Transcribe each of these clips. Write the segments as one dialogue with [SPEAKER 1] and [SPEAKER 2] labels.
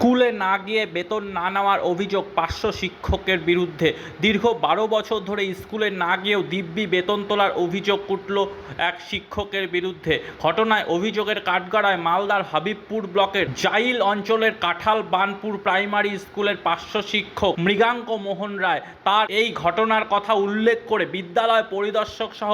[SPEAKER 1] স্কুলে না গিয়ে বেতন না নেওয়ার অভিযোগ 500 শিক্ষকের বিরুদ্ধে। দীর্ঘ 12 বছর ধরে স্কুলে না গিয়েও দিব্যি বেতন তোলার অভিযোগ উঠল এক শিক্ষকের বিরুদ্ধে। ঘটনায় অভিযোগের কাঠগড়ায় মালদার হাবিবপুর ব্লকের জাইল অঞ্চলের কাঁঠাল বানপুর প্রাইমারি স্কুলের 500 শিক্ষক মৃগাঙ্ক মোহন রায়। তার এই ঘটনার কথা উল্লেখ করে বিদ্যালয় পরিদর্শক সহ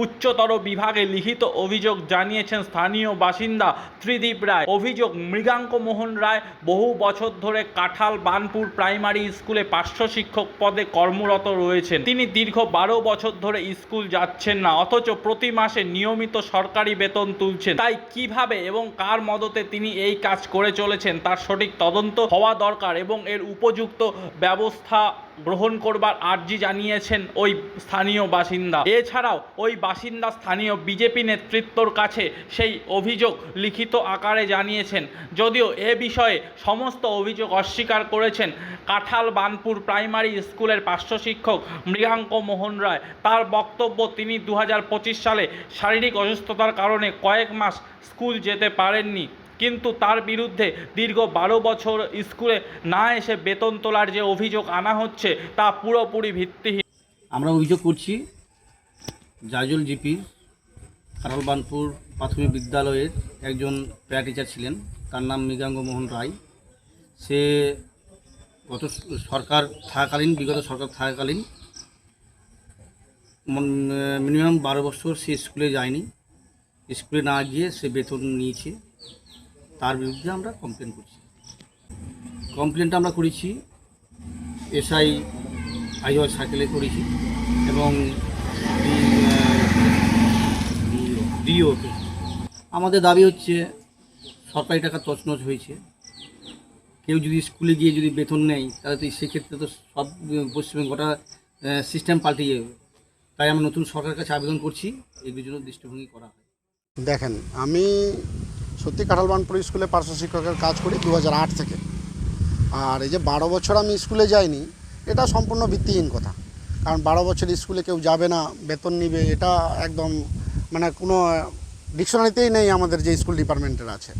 [SPEAKER 1] উচ্চতর বিভাগে লিখিত অভিযোগ জানিয়েছেন স্থানীয় বাসিন্দা ত্রিদীপ রায়। অভিযোগ, মৃগাঙ্ক মোহন রায় বহু বছর ধরে কাঁঠাল বানপুর প্রাইমারি স্কুলে 500 শিক্ষক পদে কর্মরত রয়েছেন। তিনি দীর্ঘ 12 বছর ধরে স্কুল যাচ্ছেন না, অথচ প্রতি মাসে নিয়মিত সরকারি বেতন তুলছেন। তাই কিভাবে এবং কার মদতে তিনি এই কাজ করে চলেছেন তার সঠিক তদন্ত হওয়া দরকার এবং এর উপযুক্ত ব্যবস্থা গ্রহণ করবার আর্জি জানিয়েছেন ওই স্থানীয় বাসিন্দা। এছাড়াও ওই বাসিন্দা স্থানীয় বিজেপি নেতৃত্বর কাছে সেই অভিযোগ লিখিত আকারে জানিয়েছেন। যদিও এ বিষয়ে সমস্ত অভিযোগ অস্বীকার করেছেন কাঁঠাল বানপুর প্রাইমারি স্কুলের 500 শিক্ষক মৃগাঙ্ক মোহন রায়। তার বক্তব্য, তিনি 2025 সালে শারীরিক অসুস্থতার কারণে কয়েক মাস স্কুল যেতে পারেননি, কিন্তু তার বিরুদ্ধে দীর্ঘ 12 বছর স্কুলে না এসে বেতন তোলার যে অভিযোগ আনা হচ্ছে তা পুরোপুরি ভিত্তিহীন।
[SPEAKER 2] আমরা অভিযোগ করছি জাজল জিপির কাঁঠাল বানপুর প্রাথমিক বিদ্যালয়ের একজন প্যারা টিচার ছিলেন, তার নাম মৃগাঙ্ক মোহন রায়। সে বিগত সরকার থাকাকালীন মিনিমাম 12 বছর সে স্কুলে যায়নি। স্কুলে না গিয়ে সে বেতন নিয়েছে। তার বিরুদ্ধে আমরা কমপ্লেনটা আমরা করেছি এসআই হাইওয়ে সার্কেলে করেছি এবং ডিওকে। আমাদের দাবি হচ্ছে সরকারি টাকা তছনছ হয়েছে। কেউ যদি স্কুলে গিয়ে যদি বেতন নেয় তাহলে তো সেক্ষেত্রে তো সব পশ্চিমবঙ্গ গোটা সিস্টেম পাল্টে যাবে। তাই আমরা নতুন সরকারের কাছে আবেদন করছি এগুলোর জন্য দৃষ্টিভঙ্গি করা হয়।
[SPEAKER 3] দেখেন, আমি সত্যি কাঁঠাল বানপুর স্কুলে 500 শিক্ষকের কাজ করি 2008 থেকে। আর এই যে 12 বছর আমি স্কুলে যাইনি, এটা সম্পূর্ণ ভিত্তিহীন কথা। কারণ 12 বছর স্কুলে কেউ যাবে না, বেতন নিবে, এটা একদম মানে কোনো ডিকশনারিতেই নেই আমাদের যে স্কুল ডিপার্টমেন্টের আছে।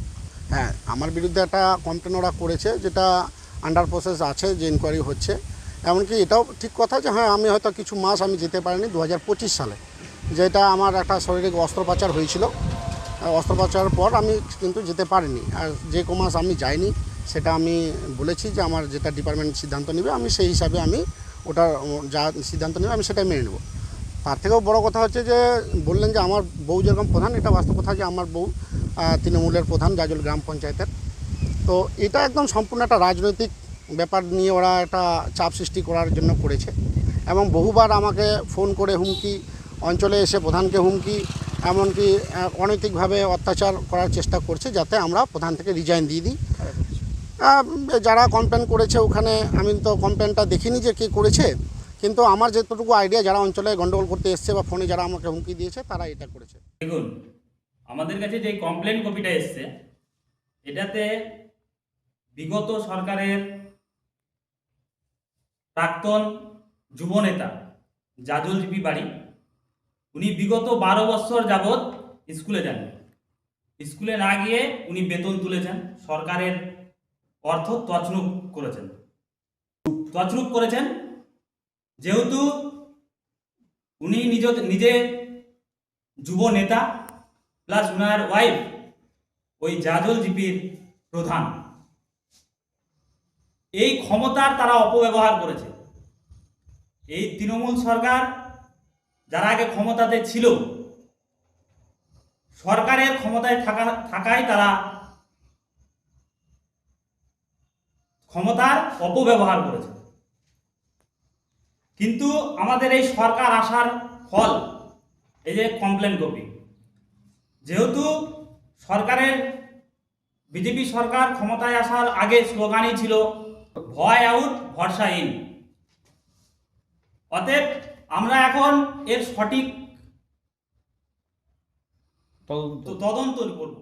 [SPEAKER 3] হ্যাঁ, আমার বিরুদ্ধে একটা কমপ্লেন ওরা করেছে, যেটা আন্ডার প্রসেস আছে, যে ইনকোয়ারি হচ্ছে। এমনকি এটাও ঠিক কথা যে হ্যাঁ, আমি হয়তো কিছু মাস আমি যেতে পারিনি 2025 সালে, যেটা আমার একটা শারীরিক অস্ত্রোপচার হয়েছিল। অস্ত্রোপচারের পর আমি কিন্তু যেতে পারিনি। আর যে কো মাস আমি যাইনি সেটা আমি বলেছি যে আমার যেটা ডিপার্টমেন্ট সিদ্ধান্ত নেবে আমি সেই হিসাবে আমি ওটা যা সিদ্ধান্ত নেবে আমি সেটাই মেনে নেব। তার থেকেও বড় কথা হচ্ছে যে বললেন যে আমার বউ যেরকম প্রধান, এটা বাস্তব কথা যে আমার বউ তৃণমূলের প্রধান জাজল গ্রাম পঞ্চায়েতের। তো এটা একদম সম্পূর্ণ একটা রাজনৈতিক ব্যাপার নিয়ে ওরা একটা চাপ সৃষ্টি করার জন্য করেছে এবং বহুবার আমাকে ফোন করে হুমকি, অঞ্চলে এসে প্রধানকে হুমকি, এমনকি অনৈতিকভাবে অত্যাচার করার চেষ্টা করছে যাতে আমরা প্রধান থেকে রিজাইন দিয়ে দিই। যারা কমপ্লেন করেছে ওখানে আমি তো কমপ্লেনটা দেখিনি যে কে করেছে, কিন্তু আমার যেটুকু আইডিয়া যারা অঞ্চলে গন্ডগোল করতে এসছে বা ফোনে যারা আমাকে হুমকি দিয়েছে তারা এটা করেছে।
[SPEAKER 4] দেখুন, আমাদের কাছে যে কমপ্লেন কপিটা এসছে এটাতে বিগত সরকারের প্রাক্তন যুবনেতা জাজল জিপি বাড়ি, উনি বিগত 12 বছর যাবৎ স্কুলে যান। স্কুলে না গিয়ে উনি বেতন তুলেছেন, সরকারের অর্থ তছরূপ করেছেন। যেহেতু উনি নিজে যুব নেতা প্লাস উনার ওয়াইফ ওই জাজল জিপির প্রধান, এই ক্ষমতার তারা অপব্যবহার করেছে। এই তৃণমূল সরকার যারা আগে ক্ষমতাতে ছিল, সরকারের ক্ষমতায় থাকায় তারা ক্ষমতার অপব্যবহার করেছে। কিন্তু আমাদের এই সরকার আসার ফল এই যে কমপ্লেন কপি, যেহেতু সরকারের বিজেপি সরকার ক্ষমতায় আসার আগে স্লোগানই ছিল ভয় আউট ভরসা ইন। অতএব আমরা এখন এর সঠিক তদন্ত করব।